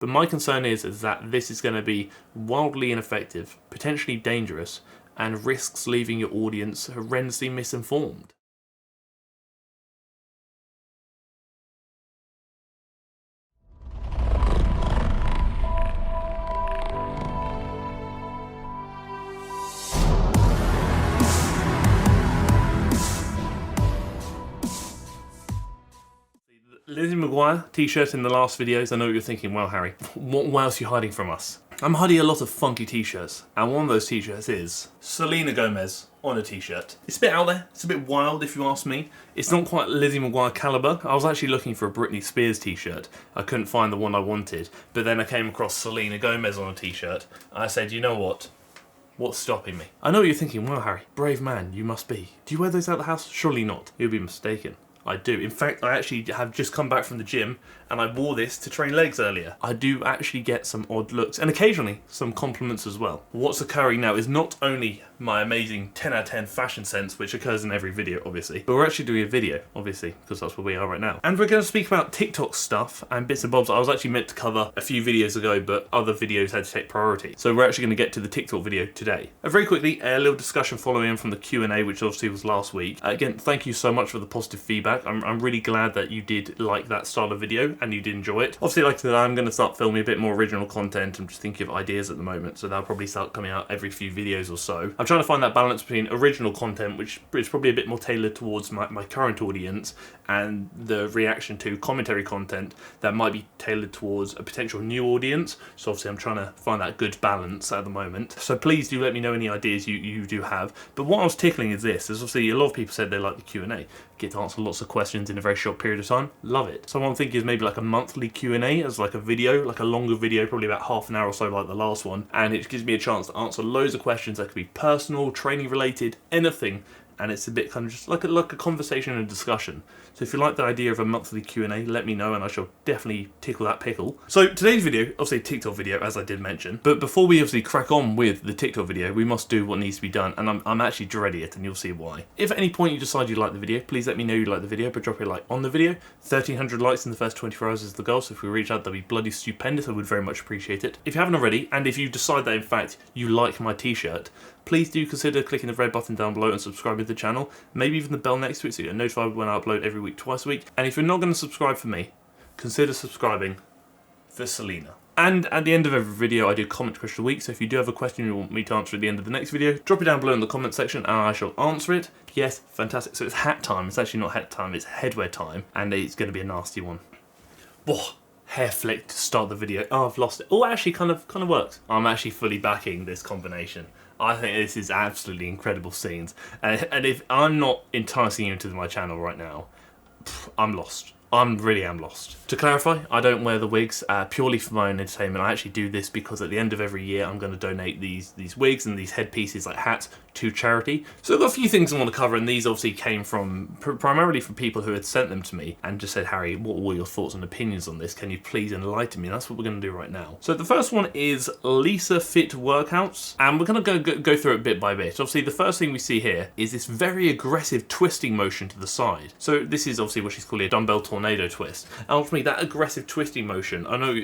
But my concern is that this is going to be wildly ineffective, potentially dangerous, and risks leaving your audience horrendously misinformed. Lizzie McGuire t-shirt in the last videos. I know what you're thinking, well Harry, what else are you hiding from us? I'm hiding a lot of funky t-shirts, and one of those t-shirts is Selena Gomez on a t-shirt. It's a bit out there, it's a bit wild if you ask me. It's not quite Lizzie McGuire caliber. I was actually looking for a Britney Spears t-shirt. I couldn't find the one I wanted, but then I came across Selena Gomez on a t-shirt. I said, you know what? What's stopping me? I know what you're thinking, well Harry, brave man you must be. Do you wear those out the house? Surely not. You'll be mistaken. I do. In fact, I actually have just come back from the gym and I wore this to train legs earlier. I do actually get some odd looks and occasionally some compliments as well. What's occurring now is not only my amazing 10 out of 10 fashion sense, which occurs in every video, obviously, but we're actually doing a video, obviously, because that's where we are right now. And we're going to speak about TikTok stuff and bits and bobs I was actually meant to cover a few videos ago, but other videos had to take priority. So we're actually going to get to the TikTok video today. Very quickly, a little discussion following in from the Q&A, which obviously was last week. Again, thank you so much for the positive feedback. I'm really glad that you did like that style of video and you did enjoy it. Obviously, like I said, I'm going to start filming a bit more original content. I'm just thinking of ideas at the moment, so that'll probably start coming out every few videos or so. I'm trying to find that balance between original content, which is probably a bit more tailored towards my current audience, and the reaction to commentary content that might be tailored towards a potential new audience. So obviously I'm trying to find that good balance at the moment. So please do let me know any ideas you do have. But what I was tickling is this. There's obviously a lot of people said they like the Q&A. Get to answer lots of questions in a very short period of time. Love it. So what I'm thinking is maybe like a monthly Q&A as like a video, like a longer video, probably about half an hour or so like the last one. And it gives me a chance to answer loads of questions that could be personal, training related, anything. And it's a bit kind of just like a conversation and discussion. So if you like the idea of a monthly Q&A, let me know and I shall definitely tickle that pickle. So today's video, obviously a TikTok video, as I did mention. But before we obviously crack on with the TikTok video, we must do what needs to be done. And I'm actually dreading it, and you'll see why. If at any point you decide you like the video, please let me know you like the video, but drop a like on the video. 1,300 likes in the first 24 hours is the goal, so if we reach that, that'd be bloody stupendous. I would very much appreciate it. If you haven't already, and if you decide that in fact you like my t-shirt, please do consider clicking the red button down below and subscribing to the channel. Maybe even the bell next to it so you get notified when I upload every week, twice a week. And if you're not going to subscribe for me, consider subscribing for Selena. And at the end of every video, I do comment question of the week. So if you do have a question you want me to answer at the end of the next video, drop it down below in the comment section and I shall answer it. Yes, fantastic. So it's hat time. It's actually not hat time, it's headwear time. And it's going to be a nasty one. Whoa. Hair flick to start the video. Oh, I've lost it. Oh, actually kind of works. I'm actually fully backing this combination. I think this is absolutely incredible scenes. And if I'm not enticing you into my channel right now, I'm lost. I really am lost. To clarify, I don't wear the wigs purely for my own entertainment. I actually do this because at the end of every year I'm going to donate these wigs and these headpieces like hats to charity. So I've got a few things I want to cover, and these obviously came from primarily from people who had sent them to me and just said, Harry, what were your thoughts and opinions on this? Can you please enlighten me? And that's what we're going to do right now. So the first one is lisafiitt workouts, and we're going to go through it bit by bit. Obviously the first thing we see here is this very aggressive twisting motion to the side. So this is obviously what she's calling a dumbbell tornado twist. And ultimately that aggressive twisting motion, I know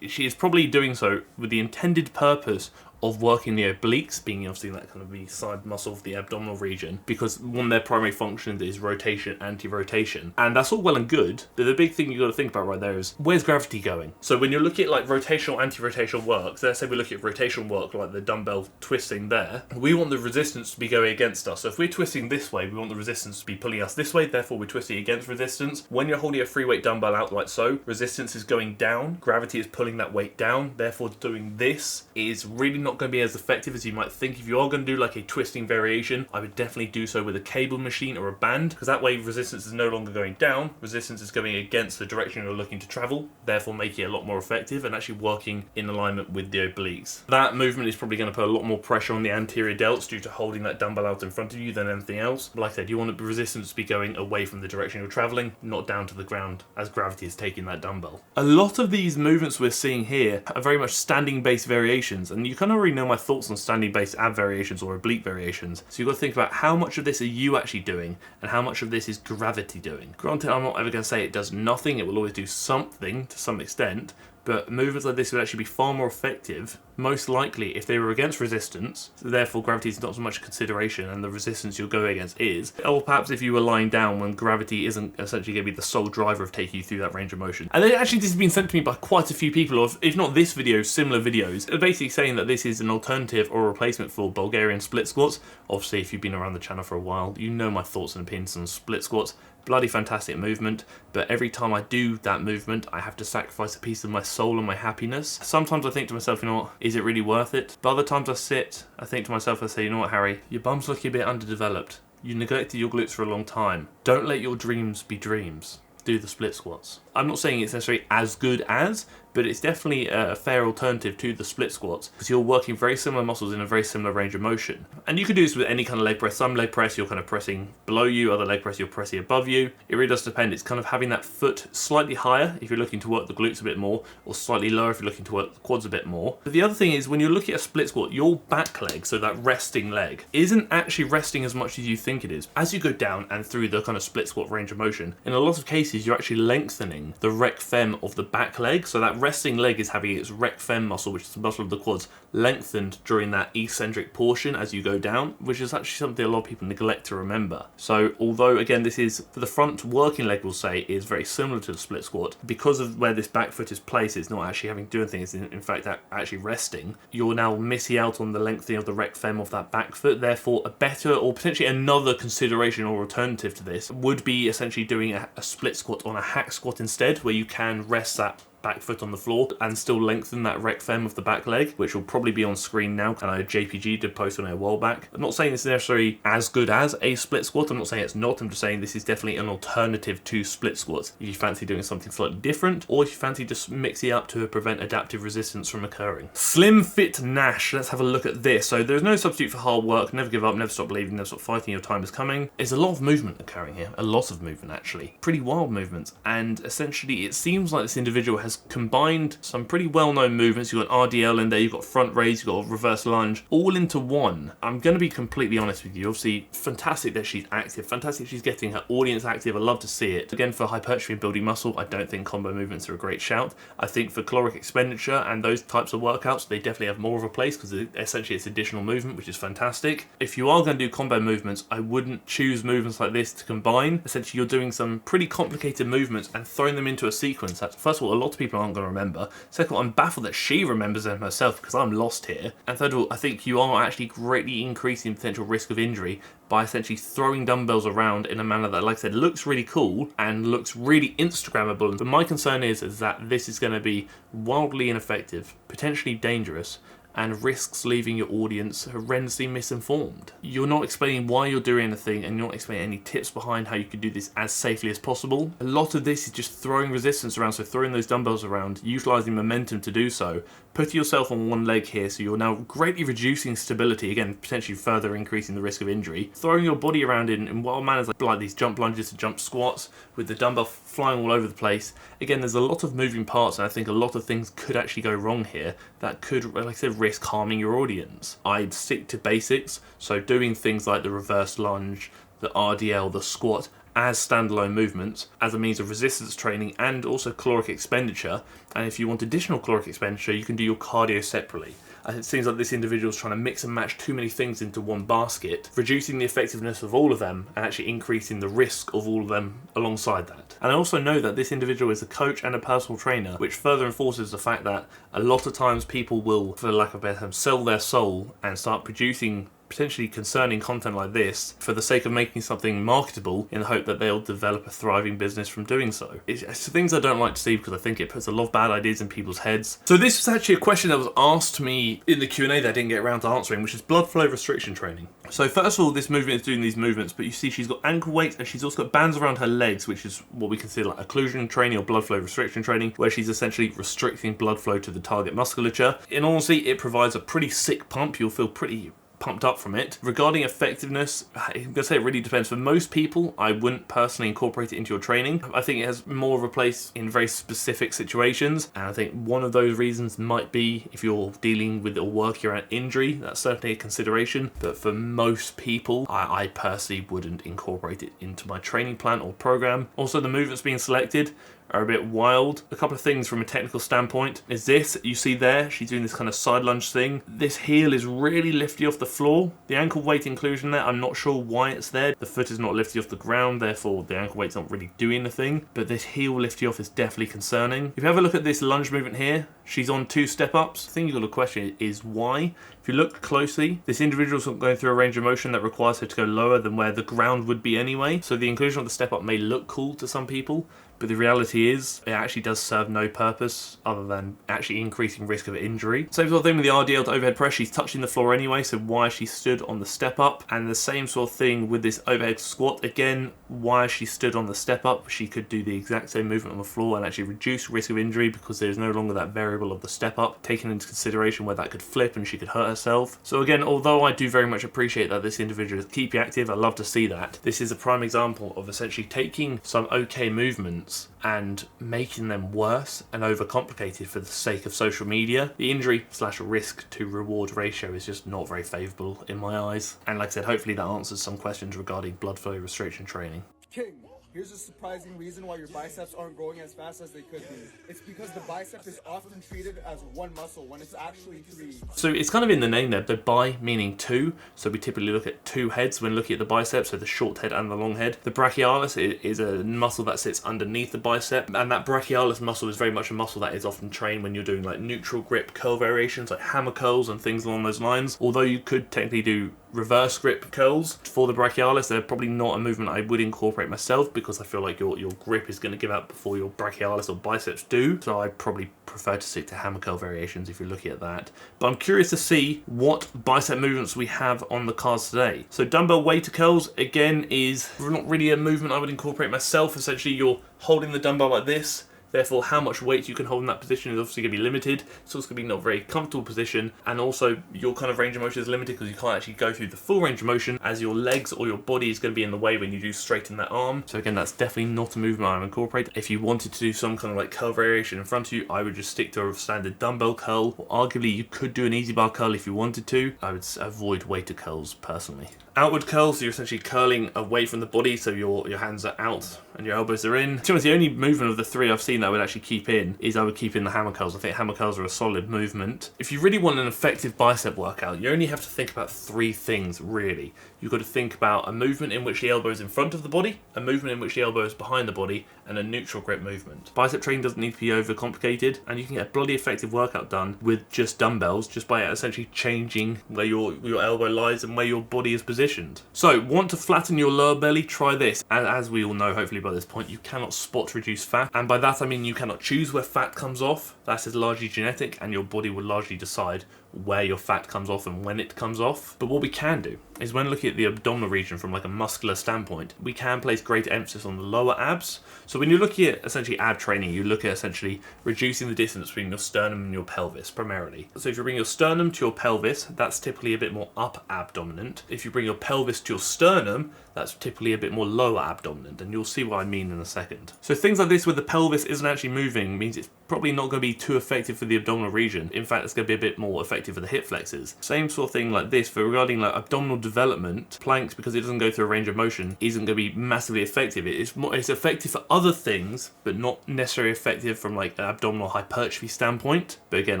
she is probably doing so with the intended purpose of working the obliques, being obviously that kind of the side muscle of the abdominal region, because one of their primary functions is rotation, anti-rotation. And that's all well and good, but the big thing you've got to think about right there is, where's gravity going? So when you're looking at like rotational, anti-rotational work, so let's say we look at rotational work, like the dumbbell twisting there, we want the resistance to be going against us. So if we're twisting this way, we want the resistance to be pulling us this way, therefore we're twisting against resistance. When you're holding a free weight dumbbell out like so, resistance is going down, gravity is pulling that weight down, therefore doing this is really not going to be as effective as you might think. If you are going to do like a twisting variation, I would definitely do so with a cable machine or a band, because that way resistance is no longer going down, resistance is going against the direction you're looking to travel, therefore making it a lot more effective and actually working in alignment with the obliques. That movement is probably going to put a lot more pressure on the anterior delts due to holding that dumbbell out in front of you than anything else. But like I said, you want the resistance to be going away from the direction you're traveling, not down to the ground as gravity is taking that dumbbell. A lot of these movements we're seeing here are very much standing based variations, and you kind of already know my thoughts on standing based ab variations or oblique variations. So you've got to think about how much of this are you actually doing and how much of this is gravity doing. Granted, I'm not ever going to say it does nothing, it will always do something to some extent, but movements like this would actually be far more effective, most likely if they were against resistance, so therefore gravity is not so much a consideration and the resistance you'll go against is, or perhaps if you were lying down when gravity isn't essentially going to be the sole driver of taking you through that range of motion. And then actually this has been sent to me by quite a few people, or if not this video, similar videos, basically saying that this is an alternative or a replacement for Bulgarian split squats. Obviously if you've been around the channel for a while, you know my thoughts and opinions on split squats. Bloody fantastic movement, but every time I do that movement, I have to sacrifice a piece of my soul and my happiness. Sometimes I think to myself, you know what, is it really worth it? But other times I sit, I think to myself, I say, you know what, Harry, your bum's looking a bit underdeveloped. You neglected your glutes for a long time. Don't let your dreams be dreams. Do the split squats. I'm not saying it's necessarily as good as, but it's definitely a fair alternative to the split squats because you're working very similar muscles in a very similar range of motion. And you can do this with any kind of leg press. Some leg press you're kind of pressing below you, other leg press you're pressing above you. It really does depend. It's kind of having that foot slightly higher if you're looking to work the glutes a bit more, or slightly lower if you're looking to work the quads a bit more. But the other thing is when you're looking at a split squat, your back leg, so that resting leg, isn't actually resting as much as you think it is. As you go down and through the kind of split squat range of motion, in a lot of cases you're actually lengthening the rec fem of the back leg. So that resting leg is having its rec fem muscle, which is the muscle of the quads, lengthened during that eccentric portion as you go down, which is actually something a lot of people neglect to remember. So although again this is, for the front working leg we'll say, is very similar to the split squat, because of where this back foot is placed, it's not actually having to do anything, it's in fact actually resting, you're now missing out on the lengthening of the rec fem of that back foot. Therefore a better, or potentially another consideration or alternative to this, would be essentially doing a split squat on a hack squat instead, where you can rest that back foot on the floor and still lengthen that rec fem of the back leg, which will probably be on screen now. And I know JPG did post on it a while back. I'm not saying this is necessarily as good as a split squat. I'm not saying it's not. I'm just saying this is definitely an alternative to split squats if you fancy doing something slightly different, or if you fancy just mixing it up to prevent adaptive resistance from occurring. Slimfitnash. Let's have a look at this. So there's no substitute for hard work. Never give up. Never stop believing. Never stop fighting. Your time is coming. There's a lot of movement occurring here. A lot of movement actually. Pretty wild movements. And essentially it seems like this individual has combined some pretty well-known movements. You've got RDL in there, you've got front raise, you've got reverse lunge, all into one. I'm going to be completely honest with you. Obviously, fantastic that she's active, fantastic she's getting her audience active. I love to see it. Again, for hypertrophy and building muscle, I don't think combo movements are a great shout. I think for caloric expenditure and those types of workouts, they definitely have more of a place because essentially it's additional movement, which is fantastic. If you are going to do combo movements, I wouldn't choose movements like this to combine. Essentially, you're doing some pretty complicated movements and throwing them into a sequence. That's, first of all, a lot of people aren't going to remember. Second of all, I'm baffled that she remembers them herself because I'm lost here. And third of all, I think you are actually greatly increasing potential risk of injury by essentially throwing dumbbells around in a manner that, like I said, looks really cool and looks really Instagrammable. But my concern is that this is going to be wildly ineffective, potentially dangerous, and risks leaving your audience horrendously misinformed. You're not explaining why you're doing anything, and you're not explaining any tips behind how you can do this as safely as possible. A lot of this is just throwing resistance around, so throwing those dumbbells around, utilising momentum to do so, putting yourself on one leg here, so you're now greatly reducing stability, again, potentially further increasing the risk of injury, throwing your body around in wild manners like these jump lunges to jump squats, with the dumbbell flying all over the place. Again, there's a lot of moving parts, and I think a lot of things could actually go wrong here that could, like I said, risk harming your audience. I'd stick to basics, so doing things like the reverse lunge, the RDL, the squat, as standalone movements as a means of resistance training and also caloric expenditure. And if you want additional caloric expenditure, you can do your cardio separately. It seems like this individual is trying to mix and match too many things into one basket, reducing the effectiveness of all of them and actually increasing the risk of all of them alongside that. And I also know that this individual is a coach and a personal trainer, which further enforces the fact that a lot of times people will, for lack of a better term, sell their soul and start producing potentially concerning content like this for the sake of making something marketable in the hope that they'll develop a thriving business from doing so. It's things I don't like to see because I think it puts a lot of bad ideas in people's heads. So this was actually a question that was asked to me in the Q&A that I didn't get around to answering, which is blood flow restriction training. So first of all, this movement is doing these movements, but you see she's got ankle weights and she's also got bands around her legs, which is what we consider like occlusion training or blood flow restriction training, where she's essentially restricting blood flow to the target musculature. In all honesty, it provides a pretty sick pump. You'll feel pretty pumped up from it. Regarding effectiveness, I'm going to say it really depends. For most people, I wouldn't personally incorporate it into your training. I think it has more of a place in very specific situations, and I think one of those reasons might be if you're dealing with or working around injury. That's certainly a consideration, but for most people, I personally wouldn't incorporate it into my training plan or program. Also, the movements being selected are a bit wild. A couple of things from a technical standpoint is this, you see there, she's doing this kind of side lunge thing. This heel is really lifty off the floor. The ankle weight inclusion there, I'm not sure why it's there. The foot is not lifty off the ground, therefore the ankle weight's not really doing anything, but this heel lifty off is definitely concerning. If you have a look at this lunge movement here, she's on 2 step-ups. The thing you've got to question is why. If you look closely, this individual's going through a range of motion that requires her to go lower than where the ground would be anyway. So the inclusion of the step-up may look cool to some people, but the reality is it actually does serve no purpose other than actually increasing risk of injury. Same sort of thing with the RDL to overhead press. She's touching the floor anyway, so why she stood on the step up. And the same sort of thing with this overhead squat. Again, why she stood on the step up. She could do the exact same movement on the floor and actually reduce risk of injury because there's no longer that variable of the step up, taking into consideration where that could flip and she could hurt herself. So again, although I do very much appreciate that this individual is keeping active, I love to see that. This is a prime example of essentially taking some okay movements and making them worse and overcomplicated for the sake of social media. The injury / risk to reward ratio is just not very favourable in my eyes. And like I said, hopefully that answers some questions regarding blood flow restriction training. King, here's a surprising reason why your biceps aren't growing as fast as they could be. It's because the bicep is often treated as one muscle when it's actually 3. So it's kind of in the name there, the bi meaning 2. So we typically look at 2 heads when looking at the bicep, so the short head and the long head. The brachialis is a muscle that sits underneath the bicep, and that brachialis muscle is very much a muscle that is often trained when you're doing like neutral grip curl variations, like hammer curls and things along those lines. Although you could technically do reverse grip curls for the brachialis, they're probably not a movement I would incorporate myself because I feel like your grip is going to give out before your brachialis or biceps do. So I probably prefer to stick to hammer curl variations if you're looking at that. But I'm curious to see what bicep movements we have on the cards today. So dumbbell weighted curls, again, is not really a movement I would incorporate myself. Essentially, you're holding the dumbbell like this. Therefore, how much weight you can hold in that position is obviously going to be limited. It's also going to be not a very comfortable position. And also, your kind of range of motion is limited because you can't actually go through the full range of motion as your legs or your body is going to be in the way when you do straighten that arm. So again, that's definitely not a movement I would incorporate. If you wanted to do some kind of like curl variation in front of you, I would just stick to a standard dumbbell curl. Or arguably, you could do an easy bar curl if you wanted to. I would avoid weighted curls personally. Outward curls, so you're essentially curling away from the body, so your hands are out and your elbows are in. To be honest, the only movement of the 3 I've seen that I would actually keep in is I would keep in the hammer curls. I think hammer curls are a solid movement. If you really want an effective bicep workout, you only have to think about 3 things, really. You've got to think about a movement in which the elbow is in front of the body, a movement in which the elbow is behind the body, and a neutral grip movement. Bicep training doesn't need to be overcomplicated, and you can get a bloody effective workout done with just dumbbells, just by essentially changing where your elbow lies and where your body is positioned. So, want to flatten your lower belly? Try this. And as we all know, hopefully by this point, you cannot spot reduce fat. And by that I mean you cannot choose where fat comes off. That is largely genetic, and your body will largely decide where your fat comes off and when it comes off. But what we can do is when looking at the abdominal region from like a muscular standpoint, we can place great emphasis on the lower abs. So when you're looking at essentially ab training, you look at essentially reducing the distance between your sternum and your pelvis primarily. So if you bring your sternum to your pelvis, that's typically a bit more up ab dominant. If you bring your pelvis to your sternum, that's typically a bit more lower ab dominant, and you'll see what I mean in a second. So things like this where the pelvis isn't actually moving means it's probably not going to be too effective for the abdominal region. In fact, it's going to be a bit more effective for the hip flexors. Same sort of thing like this for regarding like abdominal development. Planks, because it doesn't go through a range of motion, isn't going to be massively effective. It's effective for other things, but not necessarily effective from like an abdominal hypertrophy standpoint. But again,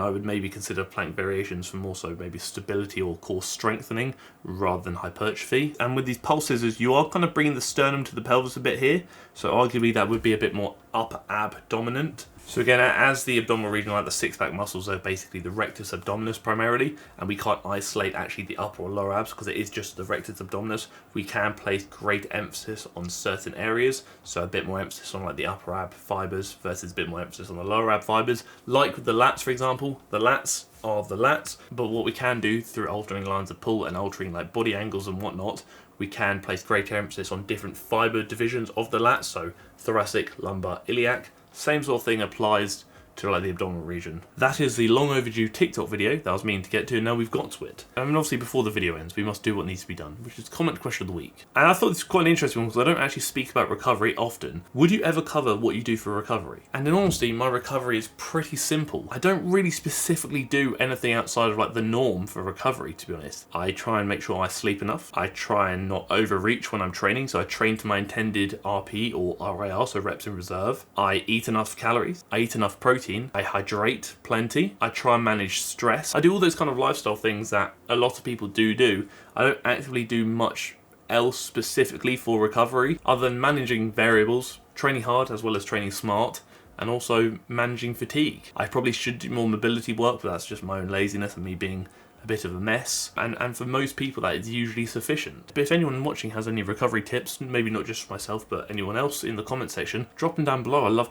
I would maybe consider plank variations for more so maybe stability or core strengthening rather than hypertrophy. And with these pulse scissors, you are kind of bringing the sternum to the pelvis a bit here. So arguably that would be a bit more up ab dominant. So again, as the abdominal region, like the 6-pack muscles, are basically the rectus abdominis primarily, and we can't isolate actually the upper or lower abs because it is just the rectus abdominis. We can place great emphasis on certain areas, so a bit more emphasis on like the upper ab fibers versus a bit more emphasis on the lower ab fibers. Like with the lats, for example, the lats are the lats, but what we can do through altering lines of pull and altering like body angles and whatnot, we can place greater emphasis on different fiber divisions of the lats, so thoracic, lumbar, iliac. Same sort of thing applies to like the abdominal region. That is the long overdue TikTok video that I was meaning to get to, and now we've got to it. I mean, obviously before the video ends, we must do what needs to be done, which is comment question of the week. And I thought this was quite an interesting one because I don't actually speak about recovery often. Would you ever cover what you do for recovery? And in honesty, my recovery is pretty simple. I don't really specifically do anything outside of like the norm for recovery, to be honest. I try and make sure I sleep enough. I try and not overreach when I'm training, so I train to my intended RP or RIR, so reps in reserve. I eat enough calories. I eat enough protein. I hydrate plenty. I try and manage stress. I do all those kind of lifestyle things that a lot of people do. I don't actively do much else specifically for recovery other than managing variables, training hard as well as training smart, and also managing fatigue. I probably should do more mobility work, but that's just my own laziness and me being a bit of a mess, and for most people that is usually sufficient. But if anyone watching has any recovery tips, maybe not just for myself but anyone else, in the comment section, drop them down below. I'd love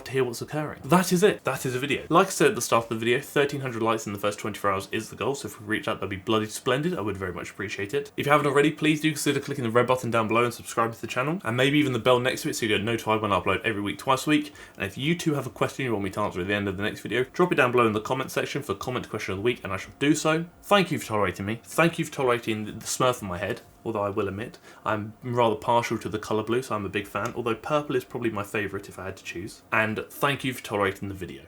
to hear what's occurring. That is it. That is a video. Like I said at the start of the video, 1,300 likes in the first 24 hours is the goal, so if we reach that, that'd be bloody splendid. I would very much appreciate it. If you haven't already, please do consider clicking the red button down below and subscribe to the channel, and maybe even the bell next to it so you get notified when I upload every week, twice a week. And if you too have a question you want me to answer at the end of the next video, drop it down below in the comment section for comment question of the week, and I shall do so. Thank you for tolerating me. Thank you for tolerating the smirth on my head, although I will admit I'm rather partial to the colour blue, so I'm a big fan, although purple is probably my favourite if I had to choose. And thank you for tolerating the video.